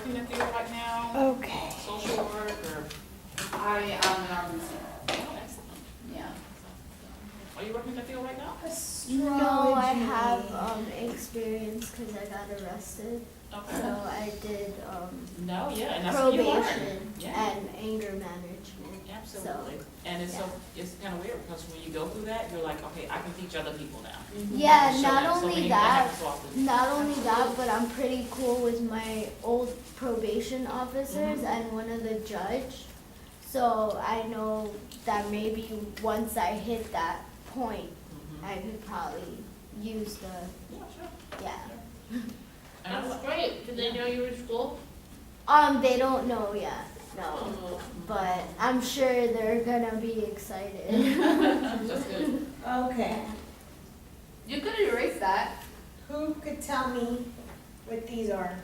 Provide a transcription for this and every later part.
working in theater right now? Okay. Social work or? I am an RBC. Oh, excellent. Yeah. Are you working in the field right now? No, I have experience because I got arrested. Okay. So I did No, yeah, and that's what you learn. probation Yeah, and anger management. absolutely. And it's so, it's kind of weird because when you go through that, you're like, okay, I can teach other people now. Yeah, Show not them. So only many that, happens often. not only that, but I'm pretty cool with my old probation officers Mhm. and one of the judge. So I know that maybe once I hit that point, Mhm. I could probably use the, Yeah, sure. yeah. And I was That's like, great. Did they know you were in school? They don't know yet, no. Oh. But I'm sure they're gonna be excited. that's good. Okay. You could erase that. Who could tell me what these are?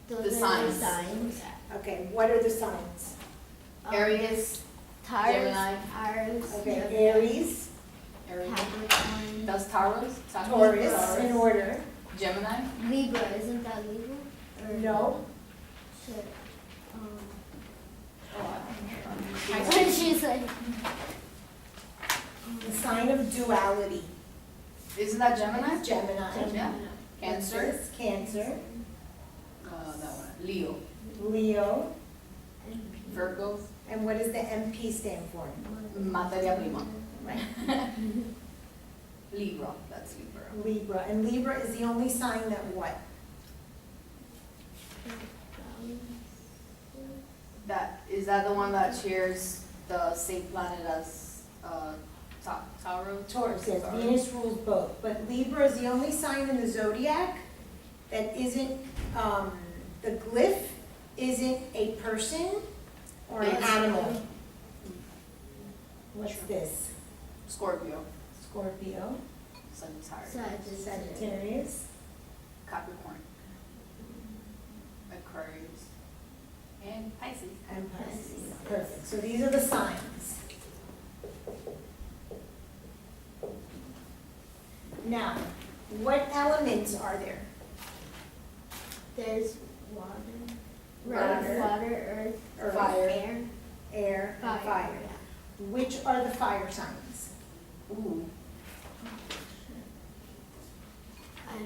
Those The are signs. signs. Okay, what are the signs? Aries, Taurus, Gemini. Aries, Okay, Gemini, Aries, Aries. Capricorn, That's Taurus. Taurus, in order. Gemini. Libra. Isn't that Libra? Or No. shit. Pisces. She's like, The sign of duality. Isn't that Gemini? Gemini. Yeah. Cancer. What's this? Cancer. That one. Leo. Leo. Virgo. And what does the MP stand for? Materia prima. Right. Libra. That's Libra. Libra. And Libra is the only sign that what? Is that the one that shares the same planet as Taurus? Taurus, yes. Venus rules both. But Libra is the only sign in the zodiac that isn't, the glyph isn't a person or an It's- animal. What's this? Scorpio. Scorpio, Sagittarius. Sagittarius, Capricorn. Aquarius. And Pisces. and Pisces. Perfect. So these are the signs. Now, what elements are there? there's water, Water. water, Earth, earth, Fire. air, air, and fire. Which are the fire signs? Ooh.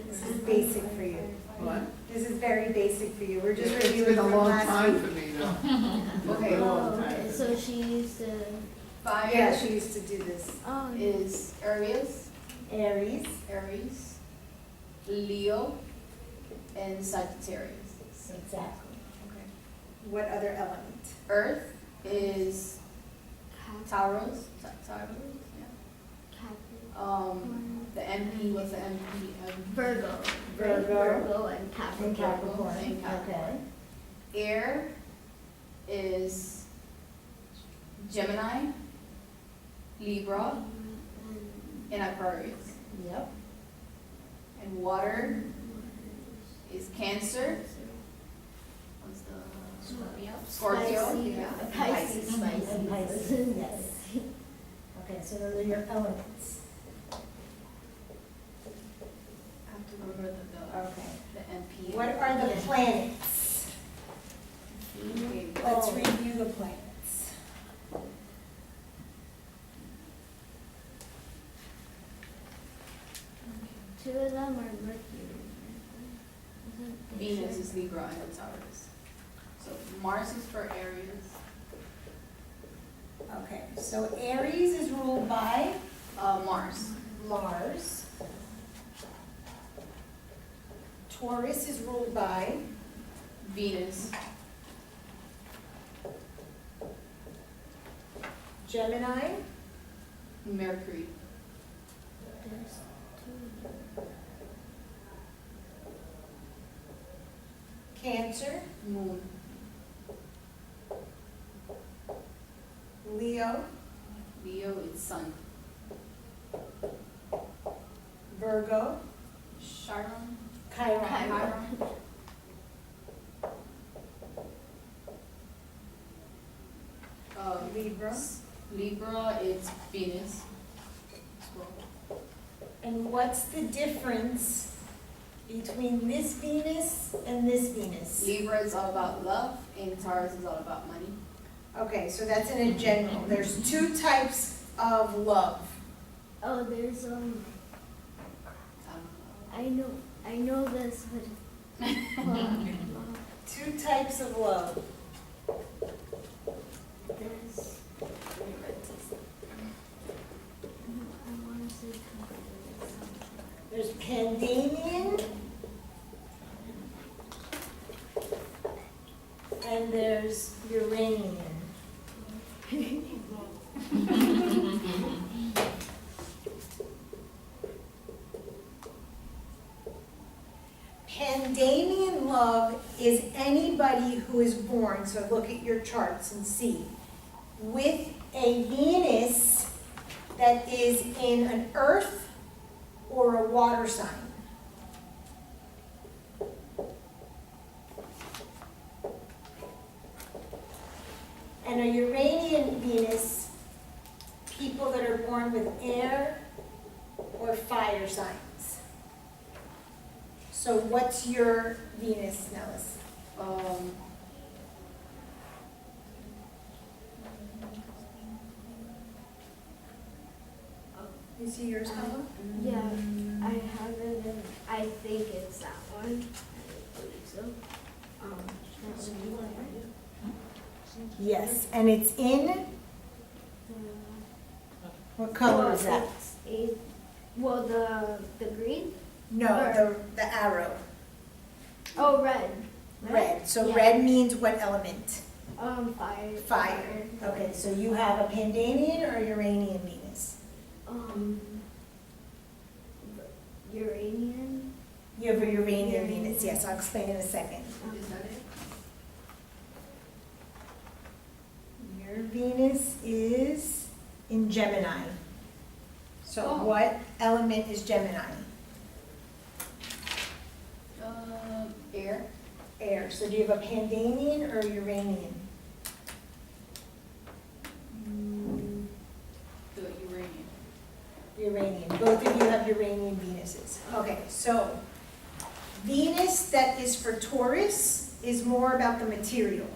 This is basic for you. What? This is very basic for you. We're just It's reviewing been a from long last time week. for me though. Okay. Oh, okay. So she's Fire Yeah, she used to do this. is Aries, Aries, Leo, and Sagittarius. exactly. Okay. What other element? Earth is Taurus. Taurus. Yeah. The MP was the MP. Virgo. right? Virgo. Virgo and And Capricorn. Capricorn, And Capricorn. okay. Air is Gemini, Libra, and Aquarius. Yep. And water is Cancer. What's the Scorpio? Pisces. Yeah. Pisces. And Pisces, yes. Okay, so those are your elements. I have to remember Okay. the MP. What are the planets? Okay. Let's review the planets. Two of them are Mercury. Isn't they Venus sure? is Libra and Taurus. So Mars is for Aries. Okay, so Aries is ruled by Mars. Mars. Taurus is ruled by Venus. Gemini, Mercury. There's two. Cancer, Moon. Leo, Leo is Sun. Virgo, Chiron. Chiron. Chiron. Libra. Libra is Venus. as well. And what's the difference between this Venus and this Venus. Libra is all about love, and Taurus is all about money. Okay, so that's in a general. There's two types of love. Oh, there's I don't know. I know this, but Two types of love. there's. I want to say something. There's Pandamian. And there's Uranian. Pandamian love is anybody who is born, so look at your charts and see, with a Venus that is in an earth or a water sign. And a Uranian Venus, people that are born with air or fire signs. So what's your Venus, Nellis? You see yours, Paula? Yeah, I have it in, I think it's that one. I believe so. That one here. Yes, and it's in, what color is that? Well, the green? No, the arrow, Oh, red. red. So Yeah. red means what element? Fire. Fire. Okay, so you have a Pandamian or Uranian Venus? Uranian. You have a Uranian Venus, yes, I'll explain in a second. Is that it? Your Venus is in Gemini. So Oh. what element is Gemini? Air. Air. So do you have a Pandamian or a Uranian? The Uranian. Uranian. Both of you have Uranian Venuses. Okay, so Venus that is for Taurus is more about the material.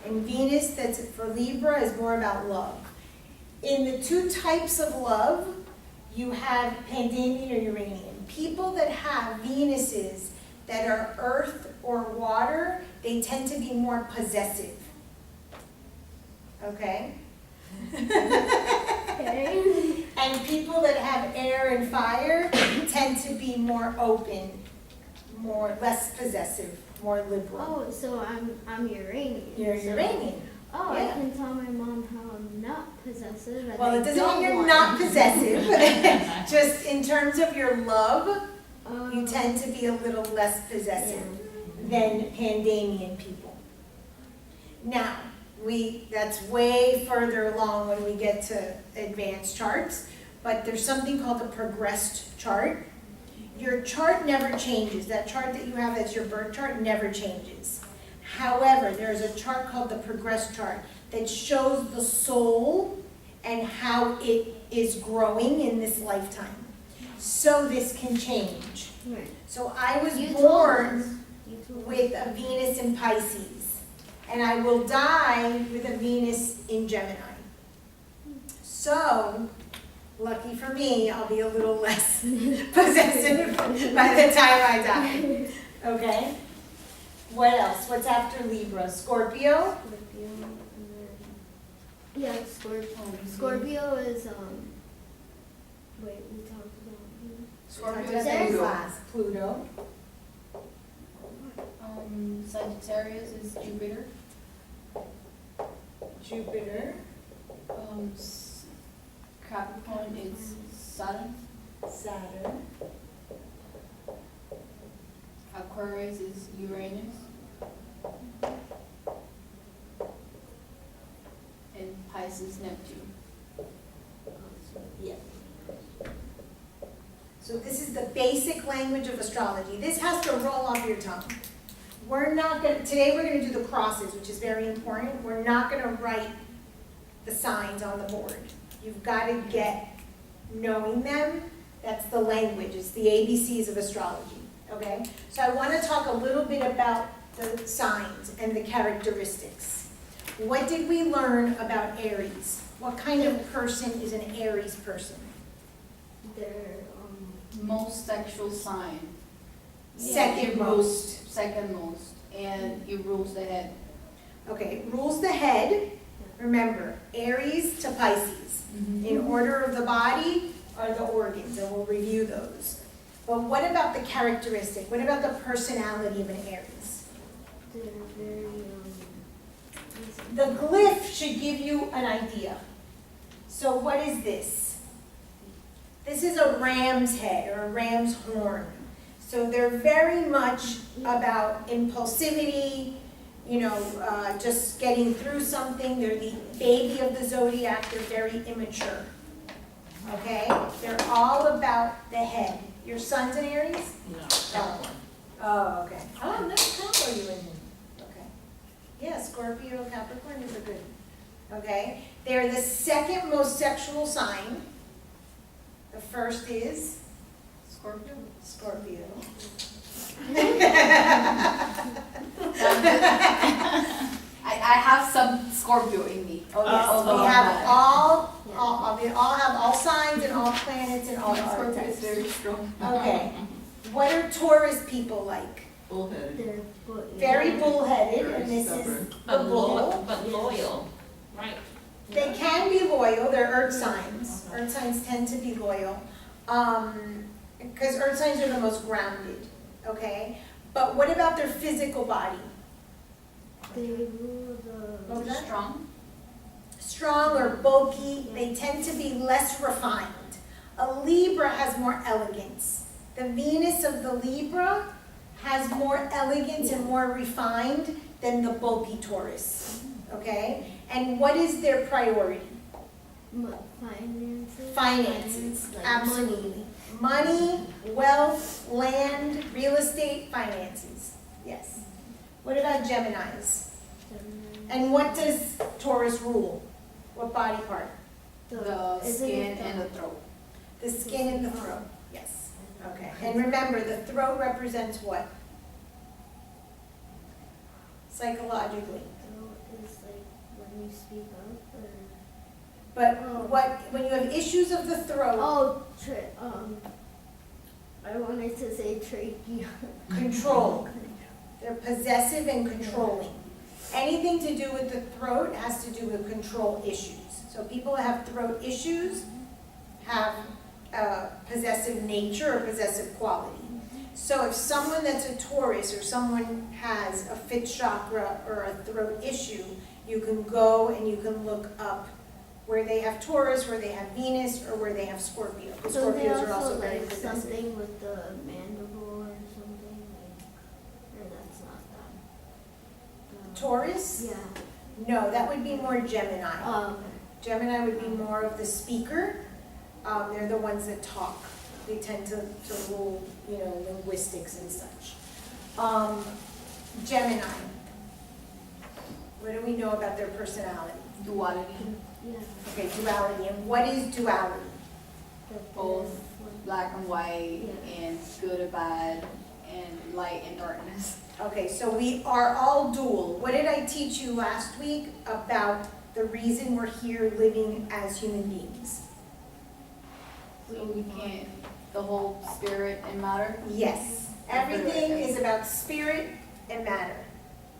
And Venus that's for Libra is more about love. In the two types of love, you have Pandamian or Uranian. People that have Venuses that are earth or water, they tend to be more possessive. Okay? Okay. And people that have air and fire tend to be more open, less possessive, more liberal. Oh, so I'm Uranian. You're so- Uranian. Oh, Yeah. I can tell my mom how I'm not possessive. And Well, I it doesn't don't mean you're want- not possessive, just in terms of your love, you tend to be a little less possessive than Pandamian people. Now, that's way further along when we get to advanced charts, but there's something called a progressed chart. Your chart never changes. That chart that you have as your birth chart never changes. However, there's a chart called the progressed chart that shows the soul and how it is growing in this lifetime. So this can change. Right. So I was You told born us. You told us. with a Venus in Pisces, and I will die with a Venus in Gemini. So, lucky for me, I'll be a little less possessive by the time I die. Okay? What else? What's after Libra? Scorpio? Scorpio, and then yeah, Scorpio is wait, we talked about Scorpio That's is in Pluto. class. Pluto. Sagittarius is Jupiter. Jupiter. Capricorn is Saturn. Saturn. Aquarius is Uranus. And Pisces, Neptune. Yeah. So this is the basic language of astrology. This has to roll off your tongue. Today we're gonna do the crosses, which is very important. We're not gonna write the signs on the board. You've gotta get knowing them. That's the language, it's the ABCs of astrology, okay? So I want to talk a little bit about the signs and the characteristics. What did we learn about Aries? What kind of person is an Aries person? They're, Most sexual sign. Second most. Second most, and it rules the head. Okay, rules the head. Remember, Aries to Pisces. In order of the body are the organs, and we'll review those. But what about the characteristic? What about the personality of an Aries? they're very, The glyph should give you an idea. So what is this? This is a ram's head or a ram's horn. So they're very much about impulsivity, just getting through something. They're the baby of the zodiac. They're very immature. Okay? They're all about the head. Your son's an Aries? No, Capricorn. Oh, okay. Oh, nice combo you in. Okay. Yeah, Scorpio, Capricorn is a good. Okay? They're the second most sexual sign. The first is Scorpio? Scorpio. I have some Scorpio in me. Oh, yes. Oh, We have yeah. we all have all signs and all planets and all the Scorpio is archetypes. very strong. Okay. What are Taurus people like? Bullheaded. they're, Very bullheaded, Very and this stubborn. is the But bull. loyal, right? They can be loyal, they're earth signs. Earth signs tend to be loyal. Because earth signs are the most grounded, okay? But what about their physical body? They rule the. Okay. Strong. Strong or bulky, they tend to be less refined. A Libra has more elegance. The Venus of the Libra has more elegance and more refined than the bulky Taurus, okay? And what is their priority? Finances. Finances, Like absolutely. Money, wealth, land, real estate, finances, yes. What about Geminis? And what does Taurus rule? What body part? The skin and the throat. The skin and the throat, yes. Okay, and remember, the throat represents what? Psychologically. Is like when you speak up or. But when you have issues of the throat, Oh, I wanted to say trachea. control. They're possessive and controlling. Anything to do with the throat has to do with control issues. So people that have throat issues have a possessive nature or possessive quality. So if someone that's a Taurus or someone has a fifth chakra or a throat issue, you can go and you can look up where they have Taurus, where they have Venus, or where they have Scorpio. Because So they Scorpios are also also very like possessive. something with the mandible or something like, or that's not that. Taurus? Yeah. No, that would be more Gemini. Oh, okay. Gemini would be more of the speaker. They're the ones that talk. They tend to rule, linguistics and such. Gemini. What do we know about their personality? Duality. Yeah. Okay, duality. And what is duality? Both black and white, Yeah. and good and bad, and light and darkness. Okay, so we are all dual. What did I teach you last week about the reason we're here living as human beings? So we can't, the whole spirit and matter. Yes. Everything is about spirit and matter,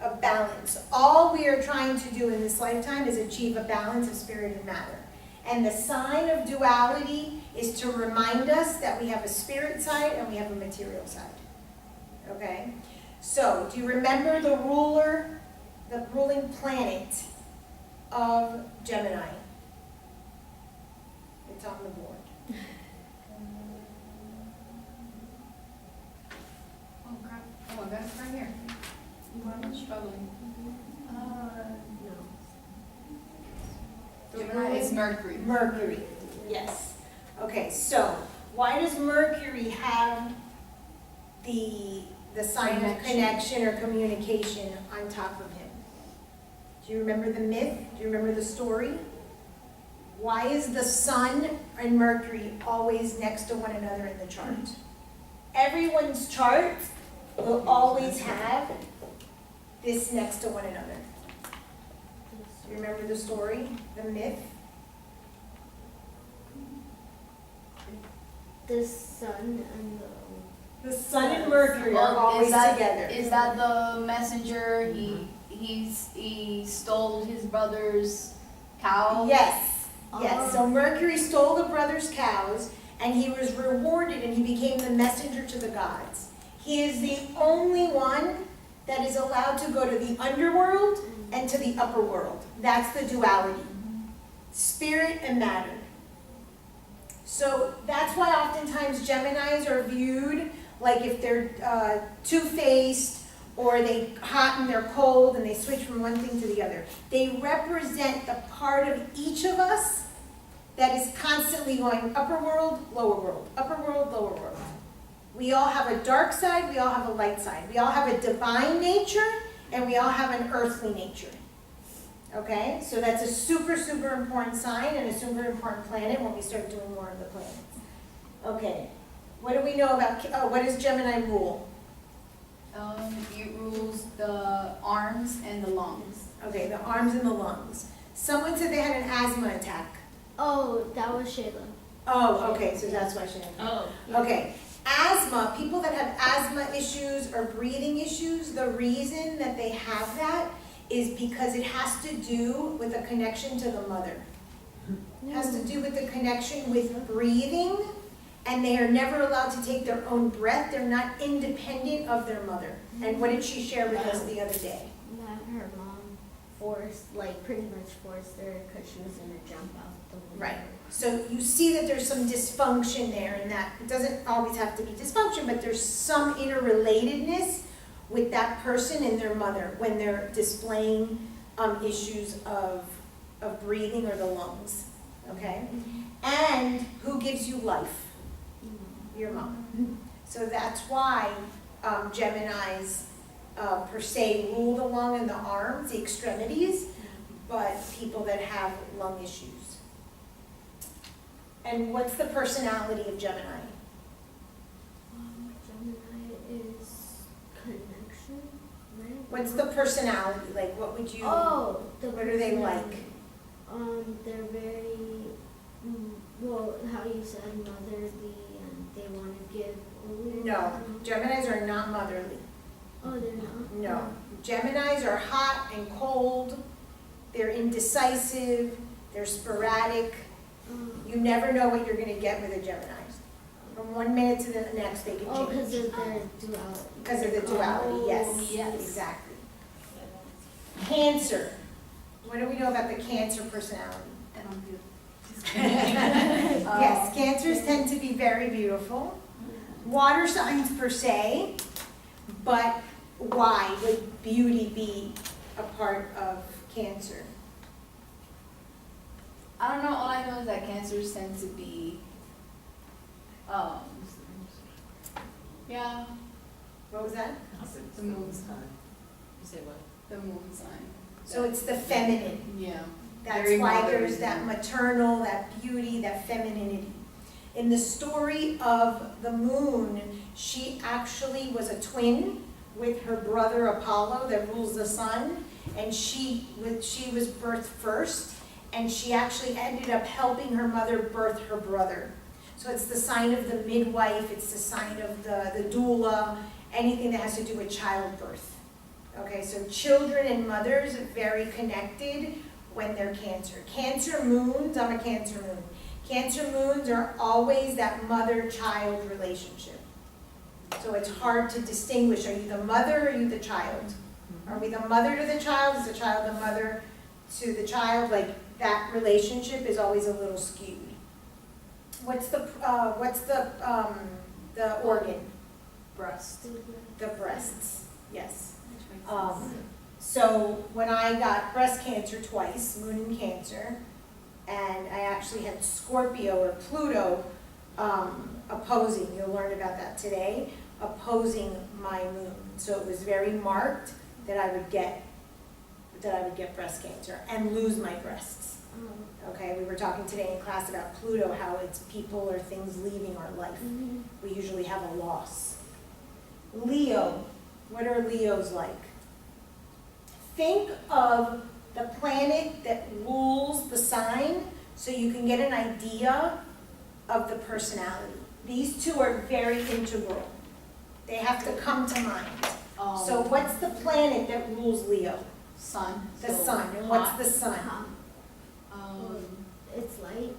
a balance. All we are trying to do in this lifetime is achieve a balance of spirit and matter. And the sign of duality is to remind us that we have a spirit side and we have a material side. Okay? So, do you remember the ruling planet of Gemini? It's on the board. Oh crap, oh, that's right here. I'm struggling. No. Gemini is Mercury. Mercury, yes. Okay, so why does Mercury have the sign of connection or communication on top of him? Do you remember the myth? Do you remember the story? Why is the Sun and Mercury always next to one another in the chart? everyone's chart will always have this next to one another. You remember the story, the myth? The sun and The sun and Mercury are always together. Is that the messenger? He stole his brother's cow? Yes, yes. So Mercury stole the brother's cows, and he was rewarded, and he became the messenger to the gods. He is the only one that is allowed to go to the underworld and to the upper world. That's the duality, spirit and matter. So that's why oftentimes Geminis are viewed like if they're two-faced, or they hot and they're cold, and they switch from one thing to the other. They represent the part of each of us that is constantly going upper world, lower world, upper world, lower world. We all have a dark side, we all have a light side. We all have a divine nature, and we all have an earthly nature. Okay, so that's a super, super important sign and a super important planet when we start doing more of the planets. Okay, what do we know about, what does Gemini rule? It rules the arms and the lungs. Okay, the arms and the lungs. Someone said they had an asthma attack. oh, that was Shayla. Oh, okay, so that's why she had. Oh. Okay, asthma, people that have asthma issues or breathing issues, the reason that they have that is because it has to do with a connection to the mother. It has to do with the connection with breathing, and they are never allowed to take their own breath. They're not independent of their mother. And what did she share with us the other day? That her mom pretty much forced her because she was going to jump out the window. Right. So you see that there's some dysfunction there, and that it doesn't always have to be dysfunction, but there's some interrelatedness with that person and their mother when they're displaying issues of breathing or the lungs, okay? And who gives you life? Your mom. So that's why Geminis per se rule the lung and the arms, the extremities, but people that have lung issues. And what's the personality of Gemini? Gemini is connection, right? What's the personality? Like, what would you, Oh, what are they like? They're very, well, how you said motherly, and they want to give. No, Geminis are not motherly. Oh, they're not? No. Geminis are hot and cold, they're indecisive, they're sporadic. You never know what you're going to get with a Gemini. From 1 minute to the next, they can change. Oh, because of their duality. Because of the duality, yes. yes. Exactly. Cancer. What do we know about the Cancer personality? And I'm good. Yes, Cancers tend to be very beautiful. Water signs per se, but why would beauty be a part of Cancer? I don't know, all I know is that cancers tend to be, yeah, What was that? the moon sign. You said what? The moon sign. So it's the feminine. Yeah. That's Very why motherly. there's that maternal, that beauty, that femininity. In the story of the moon, she actually was a twin with her brother Apollo that rules the sun, and she was birthed first, and she actually ended up helping her mother birth her brother. So it's the sign of the midwife, it's the sign of the doula, anything that has to do with childbirth. Okay, so children and mothers are very connected when they're Cancer. Cancer moons, I'm a Cancer moon. Cancer moons are always that mother-child relationship. So it's hard to distinguish, are you the mother or are you the child? Are we the mother to the child? Is the child the mother to the child? Like, that relationship is always a little skewed. What's the organ? Breast. The breasts, yes. So when I got breast cancer twice, moon in Cancer, and I actually had Scorpio or Pluto opposing, you'll learn about that today, opposing my moon. So it was very marked that I would get breast cancer and lose my breasts. Okay, we were talking today in class about Pluto, how it's people or things leaving our life. We usually have a loss. Leo, what are Leos like? Think of the planet that rules the sign so you can get an idea of the personality. These two are very integral. They have to come to mind. So what's the planet that rules Leo? Sun. The So sun. And what's hot. the sun? It's light.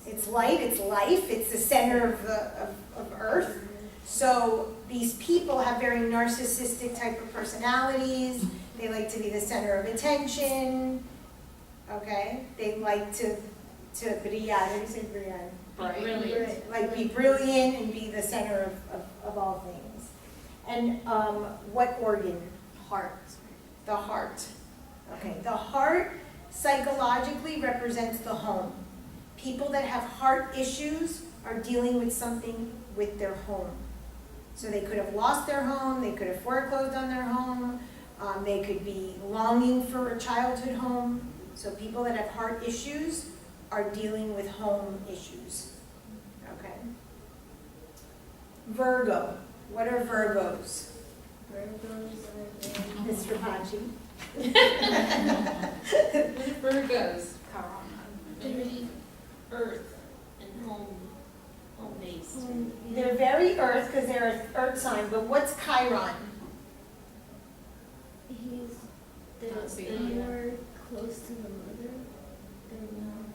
It's light, it's life, it's the center of Earth. So these people have very narcissistic type of personalities. They like to be the center of attention. Okay? They like to brillar. How do you say brillar? Right. Brilliant. Like be brilliant and be the center of all things. And what organ? Heart. The heart. Okay, the heart psychologically represents the home. People that have heart issues are dealing with something with their home. So they could have lost their home, they could have foreclosed on their home, they could be longing for a childhood home. So people that have heart issues are dealing with home issues. Okay. Virgo. What are Virgos? Virgos are Mr. Pachi. Virgos. Very earth and home based. They're very earth because they're an earth sign, but what's Chiron? He's Not the seeing more close to the mother. They're more.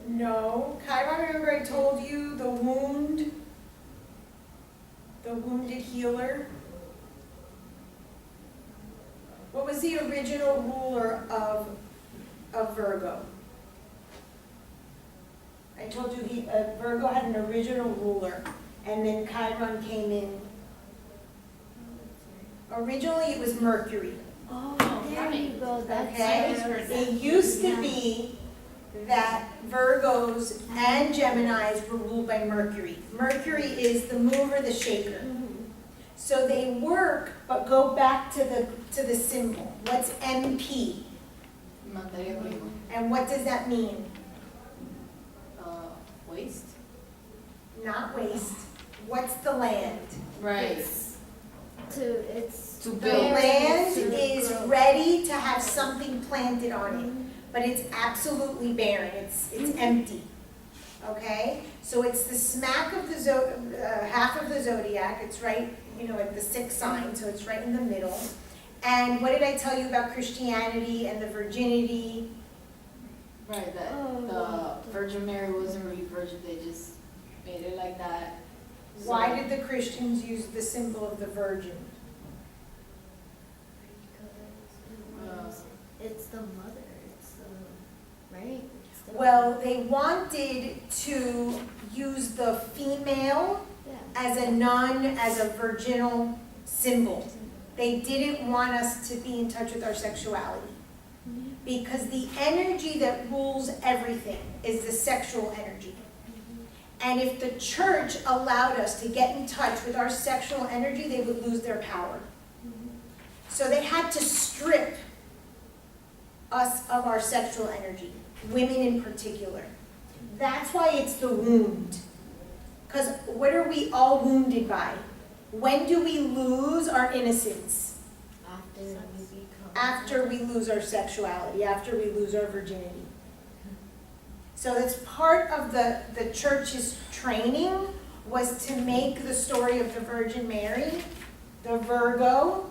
No. Chiron, remember I told you the wounded healer? What was the original ruler of Virgo? I told you Virgo had an original ruler, and then Chiron came in. Originally it was Mercury. Oh, there right. you go. That's Okay? I heard that. It used to be that Virgos and Geminis were ruled by Mercury. Mercury is the mover, the shaker. So they work, but go back to the symbol. What's MP? Materia prima. And what does that mean? Waste. Not waste. What's the land? Right. It's To The build. land to is grow. ready to have something planted on it, but it's absolutely barren. It's empty. Okay? So it's the smack of the half of the zodiac. It's right, at the sixth sign, so it's right in the middle. And what did I tell you about Christianity and the virginity? Right, that Oh. the Virgin Mary wasn't really virgin, they just made it like that. Why did the Christians use the symbol of the virgin? Because it's the mother. It's the right. It's the Well, they wanted to use the female yeah. as a nun, as a virginal symbol. They didn't want us to be in touch with our sexuality. Because the energy that rules everything is the sexual energy. And if the church allowed us to get in touch with our sexual energy, they would lose their power. So they had to strip us of our sexual energy, women in particular. That's why it's the wound. Because what are we all wounded by? When do we lose our innocence? After we become. After we lose our sexuality, after we lose our virginity. So that's part of the church's training, was to make the story of the Virgin Mary, the Virgo,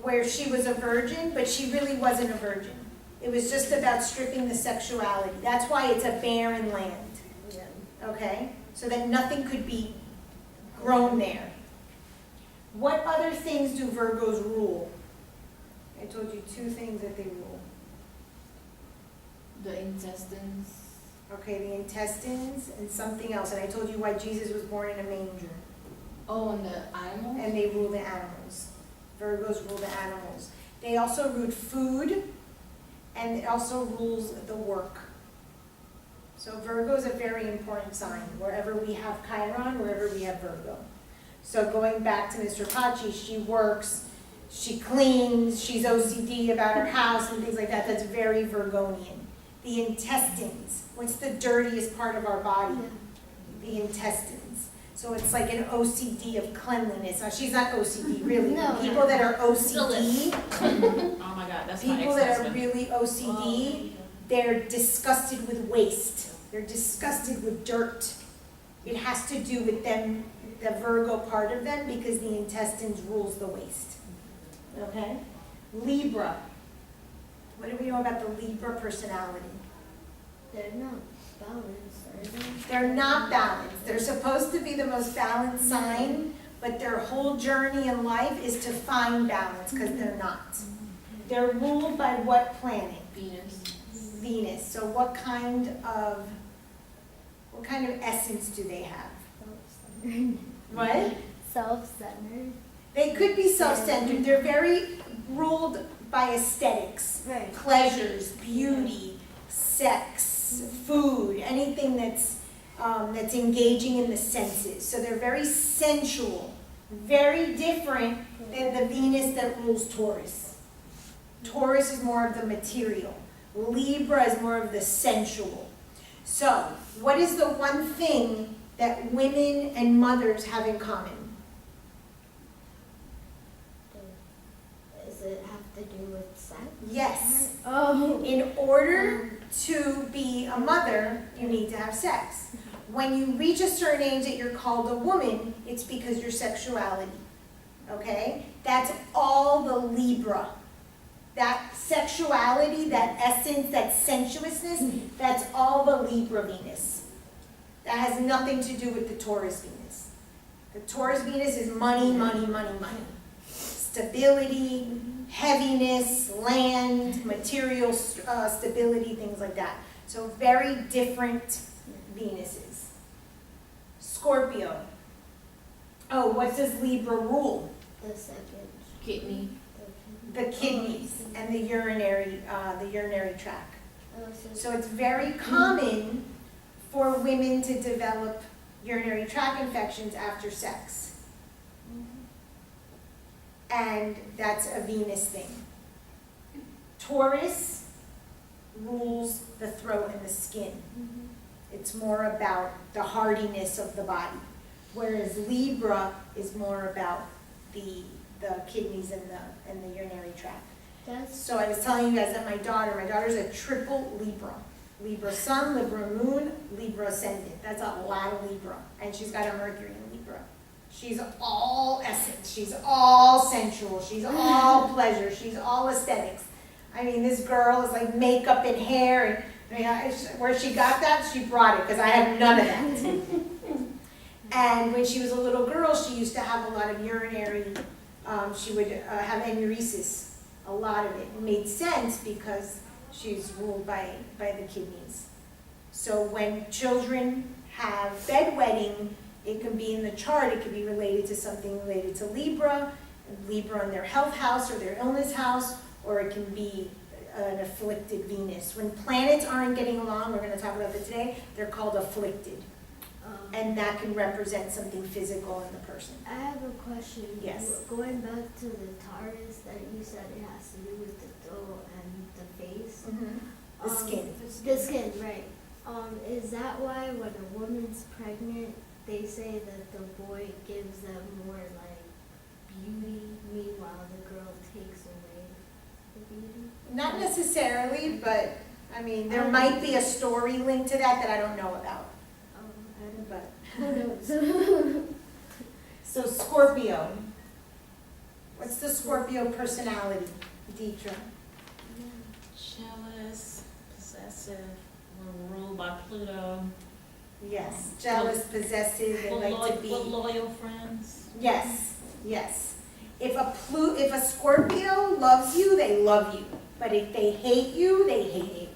where she was a virgin, but she really wasn't a virgin. It was just about stripping the sexuality. That's why it's a barren land, Yeah. okay? So that nothing could be grown there. What other things do Virgos rule? I told you 2 things that they rule. The intestines. Okay, the intestines and something else. And I told you why Jesus was born in a manger. Oh, and the animals? And they rule the animals. Virgos rule the animals. They also rule food, and it also rules the work. So Virgo is a very important sign, wherever we have Chiron, wherever we have Virgo. So going back to Mr. Pachi, she works, she cleans, she's OCD about her house and things like that. That's very Virgonian. The intestines. What's the dirtiest part of our body? The intestines. So it's like an OCD of cleanliness. Now, she's not OCD, really. No. People that are OCD, Oh my God, that's my people that are ex-husband. really OCD, they're disgusted with waste. They're disgusted with dirt. It has to do with them, the Virgo part of them, because the intestines rules the waste. Okay? Libra. What do we know about the Libra personality? They're not balanced, are they? They're not balanced. They're supposed to be the most balanced sign, but their whole journey in life is to find balance, because they're not. They're ruled by what planet? Venus. Venus. So what kind of essence do they have? Self-centered. What? Self-centered. They could be self-centered. They're very ruled by aesthetics, Right. pleasures, beauty, sex, food, anything that's engaging in the senses. So they're very sensual, very different than the Venus that rules Taurus. Taurus is more of the material. Libra is more of the sensual. So, what is the one thing that women and mothers have in common? Does it have to do with sex? Yes. Oh. In order to be a mother, you need to have sex. When you reach a certain age that you're called a woman, it's because your sexuality. Okay? That's all the Libra. That sexuality, that essence, that sensuousness, that's all the Libra Venus. That has nothing to do with the Taurus Venus. The Taurus Venus is money, money, money, money. Stability, heaviness, land, material stability, things like that. So very different Venuses. Scorpio. Oh, what does Libra rule? The second. Kidney. The kidneys and the urinary tract. Oh, So it's very common for women to develop urinary tract infections after sex. And that's a Venus thing. Taurus rules the throat and the skin. It's more about the hardiness of the body. Whereas Libra is more about the kidneys and the urinary tract. That's So I was telling you guys that my daughter's a triple Libra. Libra sun, Libra moon, Libra ascendant. That's a lot of Libra. And she's got a Mercury in Libra. She's all essence. She's all sensual. She's all pleasure. She's all aesthetics. I mean, this girl is like makeup and hair. And where she got that, she brought it because I had none of that. And when she was a little girl, she used to have a lot of urinary, she would have enuresis, a lot of it. It made sense because she's ruled by the kidneys. So when children have bedwetting, it can be in the chart, it could be related to something related to Libra in their health house or their illness house, or it can be an afflicted Venus. When planets aren't getting along, we're going to talk about that today, they're called afflicted. And that can represent something physical in the person. I have a question. Yes. Going back to the Taurus that you said it has to do with the throat and the face. The skin. The skin, right. Is that why when a woman's pregnant, they say that the boy gives them more like beauty, meanwhile the girl takes away the beauty? Not necessarily, but I mean, there might be a story linked to that I don't know about. I don't But who knows? so Scorpio. What's the Scorpio personality, Deetra? Jealous, possessive, we're ruled by Pluto. Yes, jealous, possessive, they like to be. We're loyal friends. Yes, yes. If a Scorpio loves you, they love you. But if they hate you, they hate you.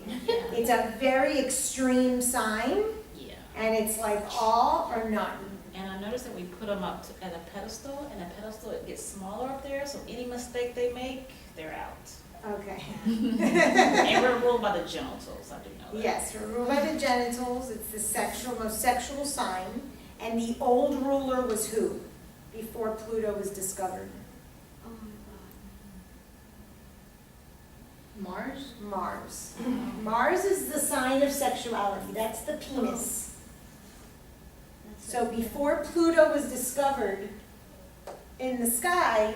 It's a very extreme sign, Yeah. and it's like all or none. And I noticed that we put them up at a pedestal, and the pedestal, it gets smaller up there, so any mistake they make, they're out. Okay. And we're ruled by the genitals, I do know that. Yes, we're ruled by the genitals. It's the most sexual sign. And the old ruler was who? Before Pluto was discovered. Oh my Mars. Mars is the sign of sexuality. That's the penis. So before Pluto was discovered in the sky,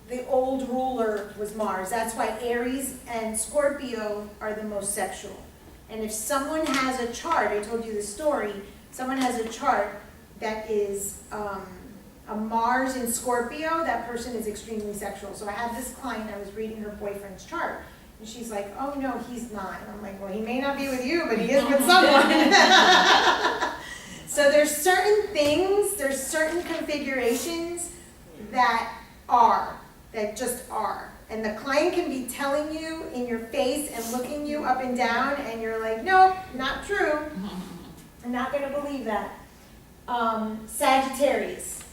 the old ruler was Mars. That's why Aries and Scorpio are the most sexual. And if someone has a chart, I told you the story, someone has a chart that is a Mars in Scorpio, that person is extremely sexual. So I had this client, I was reading her boyfriend's chart, and she's like, oh no, he's not. And I'm like, well, he may not be with you, but he is with someone. So there's certain things, there's certain configurations that just are. And the client can be telling you in your face and looking you up and down, and you're like, nope, not true. I'm not gonna believe that. Sagittarius.